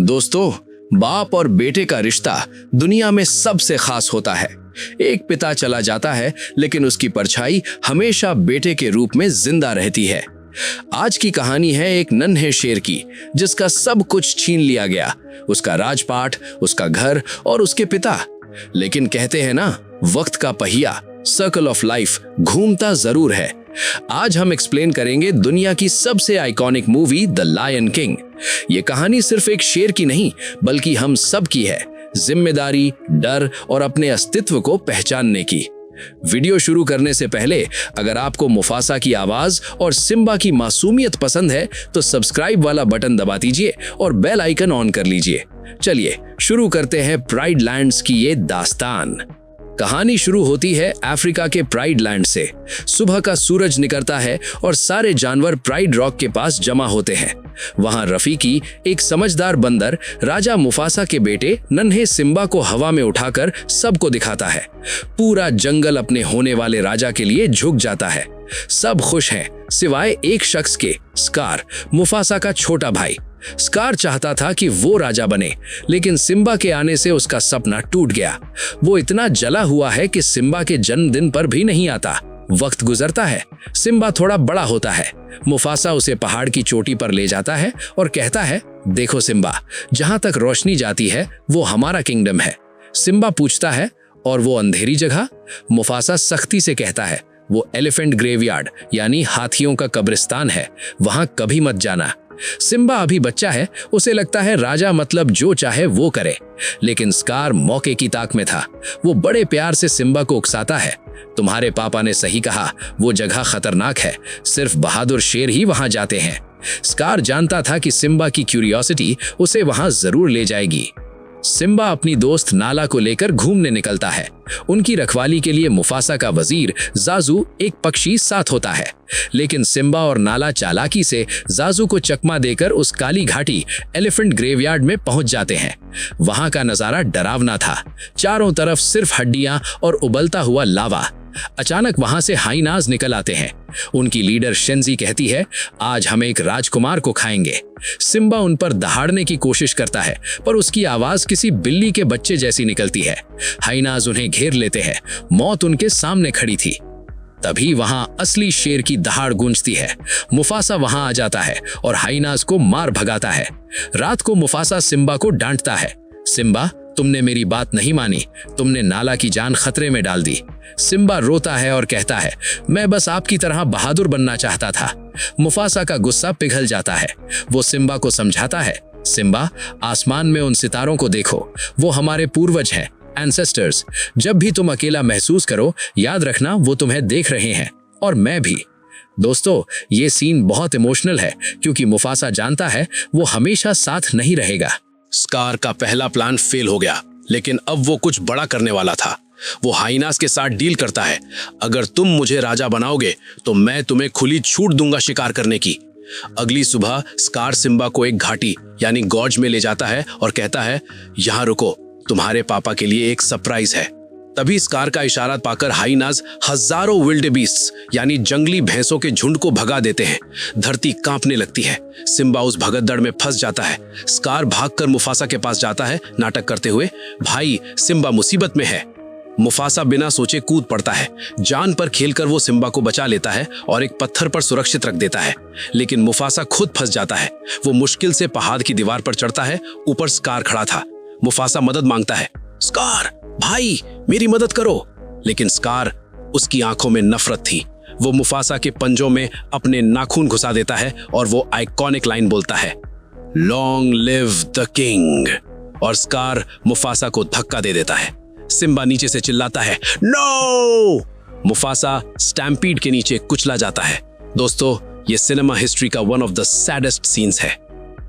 दोस्तों, बाप और बेटे का रिश्ता दुनिया में सबसे खास होता है। एक पिता चला जाता है, लेकिन उसकी परछाई हमेशा बेटे के रूप में जिंदा रहती है। आज की कहानी है एक नन्हे शेर की, जिसका सब कुछ छीन लिया गया, उसका राजपाट, उसका घर और उसके पिता। लेकिन कहते हैं ना, वक्त का पहिया, सर्कल ऑफ लाइफ, घूमता जरूर है। आज हम एक्सप्लेन करेंगे दुनिया की सबसे iconic movie the Lion King. ये कहानी सिर्फ एक शेर की नहीं, बल्कि हम सब की है, जिम्मेदारी, डर और अपने अस्तित्व को पहचानने की। वीडियो शुरू करने से पहले अगर आपको मुफासा की आवाज और सिम्बा की मासूमियत पसंद है तो सब्सक्राइब वाला बटन दबा दीजिए और बेल आइकन ऑन कर लीजिए। चलिए शुरू करते हैं प्राइड लैंड्स की ये दास्तान। कहानी शुरू होती है अफ्रीका के प्राइड लैंड से। सुबह का सूरज निकलता है और सारे जानवर प्राइड रॉक के पास जमा होते हैं। वहां रफीकी, एक समझदार बंदर, राजा मुफासा के बेटे नन्हे सिम्बा को हवा में उठाकर सबको दिखाता है। पूरा जंगल अपने होने वाले राजा के लिए झुक जाता है। सब खुश हैं सिवाय एक शख्स के, स्कार, मुफासा का छोटा भाई। स्कार चाहता था कि वो राजा बने, लेकिन सिम्बा के आने से उसका सपना टूट गया। वो इतना जला हुआ है कि सिम्बा के जन्मदिन पर भी नहीं आता। वक्त गुजरता है, सिम्बा थोड़ा बड़ा होता है। मुफासा उसे पहाड़ की चोटी पर ले जाता है और कहता है, देखो सिम्बा, जहां तक रोशनी जाती है वो हमारा किंगडम है। सिम्बा पूछता है, और वो अंधेरी जगह? मुफासा सख्ती से कहता है, वो एलिफेंट ग्रेवयार्ड यानी हाथियों का कब्रिस्तान है, वहां कभी मत जाना। सिम्बा अभी बच्चा है, उसे लगता है राजा मतलब जो चाहे वो करे। लेकिन स्कार मौके की ताक में था। वो बड़े प्यार से सिम्बा को उकसाता है, तुम्हारे पापा ने सही कहा, वो जगह खतरनाक है, सिर्फ बहादुर शेर ही वहां जाते हैं। स्कार जानता था कि सिम्बा की क्यूरियोसिटी उसे वहां जरूर ले जाएगी। सिम्बा अपनी दोस्त नाला को लेकर घूमने निकलता है। उनकी रखवाली के लिए मुफासा का वजीर जाजू, एक पक्षी, साथ होता है। लेकिन सिम्बा और नाला चालाकी से जाजू को चकमा देकर उस काली घाटी एलिफेंट ग्रेवयार्ड में पहुंच जाते हैं। वहां का नजारा डरावना था। चारों तरफ सिर्फ हड्डियां और उबलता हुआ लावा। अचानक वहां से हाइनाज निकल आते हैं। उनकी लीडर शेंजी कहती है, आज हम एक राजकुमार को खाएंगे। सिम्बा उन पर दहाड़ने की कोशिश करता है, पर उसकी आवाज किसी बिल्ली के बच्चे जैसी निकलती है। हाइनाज उन्हें घेर लेते हैं। मौत उनके सामने खड़ी थी। तभी वहां असली शेर की दहाड़ गूंजती है। मुफासा वहां आ जाता है और हाइनाज को मार भगाता है। रात को मुफासा सिम्बा को डांटता है, सिम्बा, तुमने मेरी बात नहीं मानी, तुमने नाला की जान खतरे में डाल दी। सिम्बा रोता है और कहता है, मैं बस आपकी तरह बहादुर बनना चाहता था। मुफासा का गुस्सा पिघल जाता है। वो सिम्बा को समझाता है, सिम्बा, आसमान में उन सितारों को देखो, वो हमारे पूर्वज हैं, एंसेस्टर्स। जब भी तुम अकेला महसूस करो, याद रखना वो तुम्हें देख रहे हैं, और मैं भी। दोस्तों, ये सीन बहुत इमोशनल है, क्योंकि मुफासा जानता है वो हमेशा साथ नहीं रहेगा। स्कार का पहला प्लान फेल हो गया, लेकिन अब वो कुछ बड़ा करने वाला था। वो हाइनास के साथ डील करता है, अगर तुम मुझे राजा बनाओगे तो मैं तुम्हें खुली छूट दूंगा शिकार करने की। अगली सुबह स्कार सिम्बा को एक घाटी यानी गॉर्ज में ले जाता है और कहता है, यहाँ रुको, तुम्हारे पापा के लिए एक सरप्राइज है। तभी स्कार का इशारा पाकर हाइनाज हजारों विल्डेबीस्ट्स यानी जंगली भैंसों के झुंड को भगा देते हैं। धरती कांपने लगती है। सिम्बा उस भगदड़ में फंस जाता है। स्कार भागकर मुफासा के पास जाता है, नाटक करते हुए, भाई, सिम्बा मुसीबत में है। मुफासा बिना सोचे कूद पड़ता है। जान पर खेलकर वो सिम्बा को बचा लेता है और एक पत्थर पर सुरक्षित रख देता है। लेकिन मुफासा खुद फंस जाता है। वो मुश्किल से पहाड़ की दीवार पर चढ़ता है। ऊपर स्कार खड़ा था। मुफासा मदद मांगता है, स्कार भाई, मेरी मदद करो। लेकिन स्कार, उसकी आंखों में नफरत थी। वो मुफासा के पंजों में अपने नाखून घुसा देता है और वो आइकॉनिक लाइन बोलता है, लॉन्ग लिव द किंग। और स्कार मुफासा को धक्का दे देता है। सिम्बा नीचे से चिल्लाता है, नो! मुफासा स्टैम्पीड के नीचे कुचला जाता है। दोस्तों, ये सिनेमा हिस्ट्री का one of the saddest scenes है।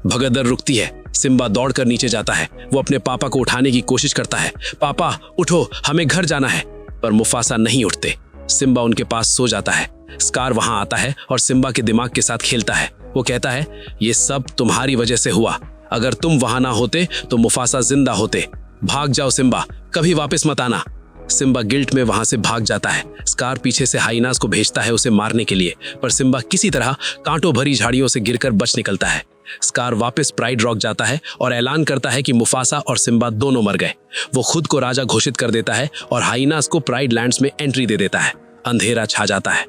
भगदड़ रुकती है। सिम्बा दौड़कर नीचे जाता है। वो अपने पापा को उठाने की कोशिश करता है, पापा उठो, हमें घर जाना है। पर मुफासा नहीं उठते। सिम्बा उनके पास सो जाता है। स्कार वहां आता है और सिम्बा के दिमाग के साथ खेलता है। वो कहता है, ये सब तुम्हारी वजह से हुआ, अगर तुम वहां ना होते तो मुफासा जिंदा होते। भाग जाओ सिम्बा, कभी वापस मत आना। सिम्बा गिल्ट में वहां से भाग जाता है। स्कार पीछे से हाइनास को भेजता है उसे मारने के लिए, पर सिम्बा किसी तरह कांटों भरी झाड़ियों से गिरकर बच निकलता है। स्कार वापस प्राइड रॉक जाता है और ऐलान करता है कि मुफासा और सिम्बा दोनों मर गए। वो खुद को राजा घोषित कर देता है और हाइनास को प्राइड लैंड्स में एंट्री दे देता है। अंधेरा छा जाता है।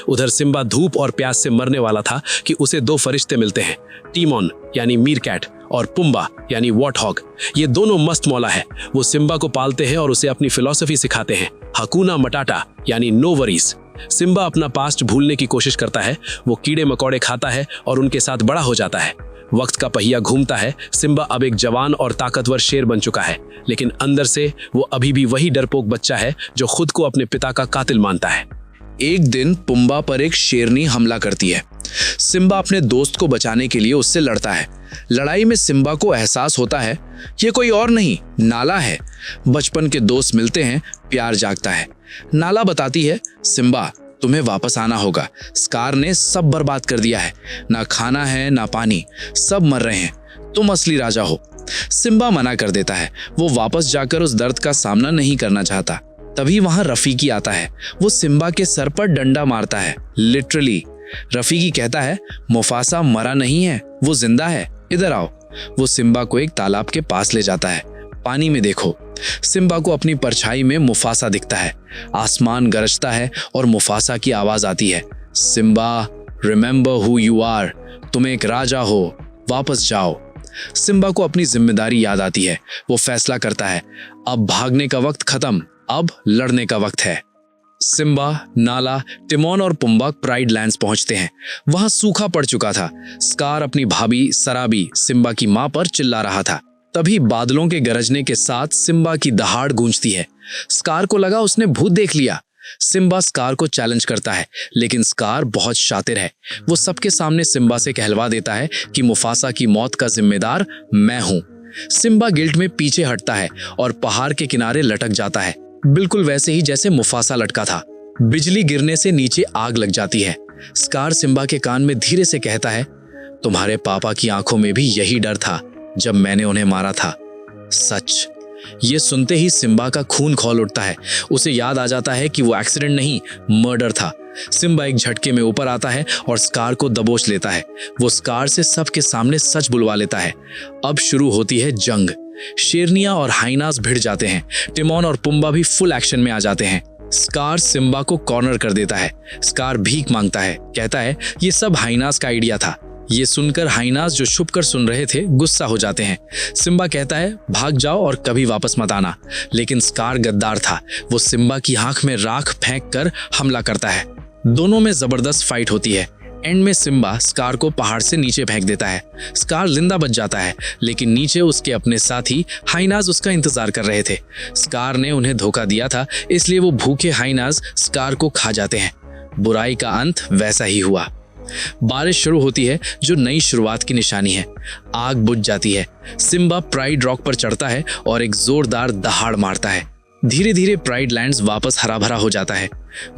उधर सिम्बा धूप और प्यास से मरने वाला था कि उसे दो फरिश्ते मिलते हैं, टीमोन यानी मीरकैट और पुम्बा यानी वॉटहॉग। ये दोनों मस्त मौला है। वो सिम्बा को पालते हैं और उसे अपनी फिलॉसफी सिखाते हैं, हकूना मटाटा यानी नो वरीज। सिम्बा अपना पास्ट भूलने की कोशिश करता है। वो कीड़े मकोड़े खाता है और उनके साथ बड़ा हो जाता है। वक्त का पहिया घूमता है। सिम्बा अब एक जवान और ताकतवर शेर बन चुका है, लेकिन अंदर से वो अभी भी वही डरपोक बच्चा है जो खुद को अपने पिता का कातिल मानता है। एक दिन पुम्बा पर एक शेरनी हमला करती है। सिम्बा अपने दोस्त को बचाने के लिए उससे लड़ता है। लड़ाई में सिम्बा को एहसास होता है ये कोई और नहीं, नाला है। बचपन के दोस्त मिलते हैं, प्यार जागता है। नाला बताती है, सिम्बा तुम्हें वापस आना होगा। स्कार ने सब बर्बाद कर दिया है, ना खाना है ना पानी, सब मर रहे हैं। तुम असली राजा हो। सिम्बा मना कर देता है। वो वापस जाकर उस दर्द का सामना नहीं करना चाहता। तभी वहां रफीकी आता है। वो सिम्बा के सर पर डंडा मारता है, लिटरली। रफीकी कहता है, मुफासा मरा नहीं है, वो जिंदा है, इधर आओ। वो सिम्बा को एक तालाब के पास ले जाता है। पानी में देखो। सिम्बा को अपनी परछाई में मुफासा दिखता है। आसमान गरजता है और मुफासा की आवाज आती है, Simba remember who you are, तुम एक राजा हो, वापस जाओ। सिम्बा को अपनी जिम्मेदारी याद आती है। वो फैसला करता है, अब भागने का वक्त खत्म, अब लड़ने का वक्त है। सिम्बा, नाला, टिमोन और पुम्बा प्राइड लैंड्स पहुंचते हैं। वहां सूखा पड़ चुका था। स्कार अपनी भाभी सराबी, सिम्बा की मां पर चिल्ला रहा था। तभी बादलों के गरजने के साथ सिम्बा की दहाड़ गूंजती है। स्कार को लगा उसने भूत देख लिया। सिम्बा स्कार को चैलेंज करता है, लेकिन स्कार बहुत शातिर है। वो सबके सामने सिम्बा से कहलवा देता है कि मुफासा की मौत का जिम्मेदार मैं हूं। सिम्बा गिल्ट में पीछे हटता है और पहाड़ के किनारे लटक जाता है, बिल्कुल वैसे ही जैसे मुफासा लटका था। बिजली गिरने से नीचे आग लग जाती है। स्कार सिम्बा के कान में धीरे से कहता है, तुम्हारे पापा की आंखों में भी यही डर था जब मैंने उन्हें मारा था। सच। ये सुनते ही सिम्बा का खून खौल उठता है। उसे याद आ जाता है कि वो एक्सीडेंट नहीं, मर्डर था। सिम्बा एक झटके में ऊपर आता है और स्कार को दबोच लेता है। वो स्कार से सबके सामने सच बुलवा लेता है। अब शुरू होती है जंग। शेरनिया और हाइनास भिड़ जाते हैं। टिमोन और पुम्बा भी फुल एक्शन में आ जाते हैं। स्कार सिम्बा को कॉर्नर कर देता है। स्कार भीख मांगता है, कहता है ये सब हाइनास का आइडिया था। ये सुनकर हाइनास, जो छुपकर सुन रहे थे, गुस्सा हो जाते हैं। सिम्बा कहता है भाग जाओ और कभी वापस मत आना, लेकिन स्कार गद्दार था। वो सिम्बा की आंख में राख फेंक कर हमला करता है। दोनों में जबरदस्त फाइट होती है। एंड में सिम्बा स्कार को पहाड़ से नीचे फेंक देता है। स्कार जिंदा बच जाता है, लेकिन नीचे उसके अपने साथी हाइनास उसका इंतजार कर रहे थे। स्कार ने उन्हें धोखा दिया था, इसलिए वो भूखे हाइनास स्कार को खा जाते हैं। बुराई का अंत वैसा ही हुआ। बारिश शुरू होती है, जो नई शुरुआत की निशानी है। आग बुझ जाती है। सिम्बा प्राइड रॉक पर चढ़ता है और एक जोरदार दहाड़ मारता है। धीरे धीरे प्राइड लैंड्स वापस हरा भरा हो जाता है।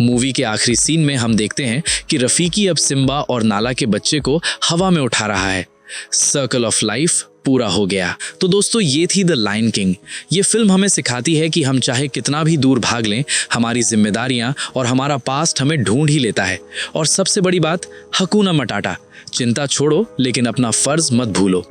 मूवी के आखिरी सीन में हम देखते हैं कि रफीकी अब सिम्बा और नाला के बच्चे को हवा में उठा रहा है। सर्कल ऑफ लाइफ पूरा हो गया। तो दोस्तों, ये थी द लायन किंग। ये फिल्म हमें सिखाती है कि हम चाहे कितना भी दूर भाग लें, हमारी जिम्मेदारियां और हमारा पास्ट हमें ढूंढ ही लेता है। और सबसे बड़ी बात, हकूना मटाटा, चिंता छोड़ो लेकिन अपना फर्ज मत भूलो।